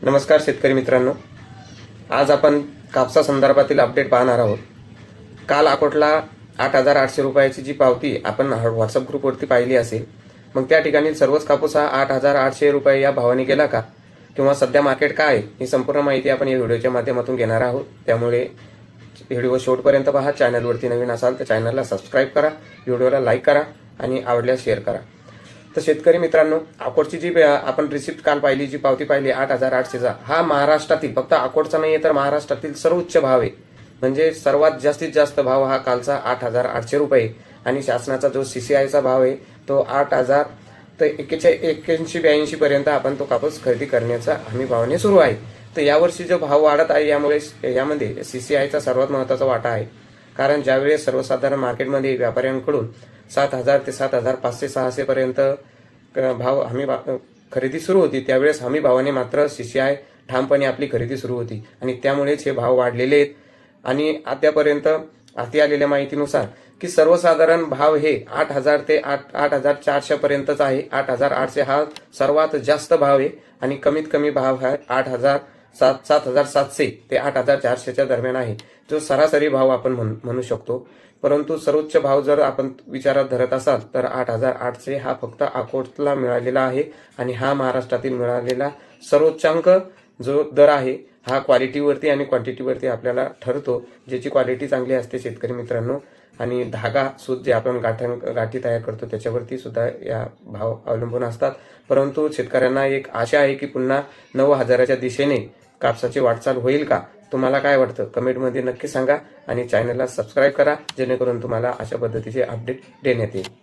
नमस्कार शेतकरी मित्रांनो, आज आपण कापसा संदर्भातील अपडेट पाहणार आहोत। काल अकोटला 8,800 रुपयाची जी पावती आपण व्हॉट्सअप ग्रुपवरती पाहिली असेल, मग त्या ठिकाणी सर्वच कापूस हा 8,800 रुपये या भावाने गेला का, किंवा सध्या मार्केट काय आहे, ही संपूर्ण माहिती आपण या व्हिडिओच्या माध्यमातून घेणार आहोत। त्यामुळे व्हिडिओ शेवटपर्यंत पहा। चॅनलवरती नवीन असाल तर चॅनलला सबस्क्राईब करा, व्हिडिओला लाईक करा आणि आवडल्यास शेअर करा। तर शेतकरी मित्रांनो, अकोटची जी आपण रिसिप्ट काल पाहिली, जी पावती पाहिली 8,800चा, हा महाराष्ट्रातील, फक्त अकोटचा नाहीये तर महाराष्ट्रातील सर्वोच्च भाव आहे। म्हणजे सर्वात जास्तीत जास्त भाव हा कालचा 8,800 रुपये, आणि शासनाचा जो सीसीआयचा भाव आहे तो 8,000 तर 81-82 पर्यंत आपण तो कापूस खरेदी करण्याचा हमी भावाने सुरू आहे। तर यावर्षी जो भाव वाढत आहे, यामध्ये सीसीआयचा सर्वात महत्त्वाचा वाटा आहे। कारण ज्यावेळेस सर्वसाधारण मार्केटमध्ये व्यापाऱ्यांकडून 7,000 ते 7,500-600 पर्यंत भाव हमी खरेदी सुरू होती, त्यावेळेस हमी भावाने मात्र सीसीआय ठामपणे आपली खरेदी सुरू होती, आणि त्यामुळेच हे भाव वाढलेले आहेत। आणि आतापर्यंत हाती आलेल्या माहितीनुसार की सर्वसाधारण भाव हे 8,000 ते 8,400 पर्यंतच आहे। 8,800 हा सर्वात जास्त भाव आहे, आणि कमीत कमी भाव हा 7,700 ते 8,400च्या दरम्यान आहे, जो सरासरी भाव आपण म्हणू शकतो। परंतु सर्वोच्च भाव जर आपण विचारात धरत असाल तर 8,800 हा फक्त अकोटला मिळालेला आहे, आणि हा महाराष्ट्रातील मिळालेला सर्वोच्चांक जो दर आहे हा क्वालिटीवरती आणि क्वांटिटीवरती आपल्याला ठरतो। ज्याची क्वालिटी चांगली असते शेतकरी मित्रांनो, आणि धागा सूत जे आपण गाठी तयार करतो त्याच्यावरती सुद्धा या भाव अवलंबून असतात। परंतु शेतकऱ्यांना एक आशा आहे की पुन्हा 9,000च्या दिशेने कापसाची वाटचाल होईल का? तुम्हाला काय वाटतं? कमेंटमध्ये नक्की सांगा, आणि चॅनलला सबस्क्राईब करा, जेणेकरून तुम्हाला अशा पद्धतीचे अपडेट देण्यात येईल।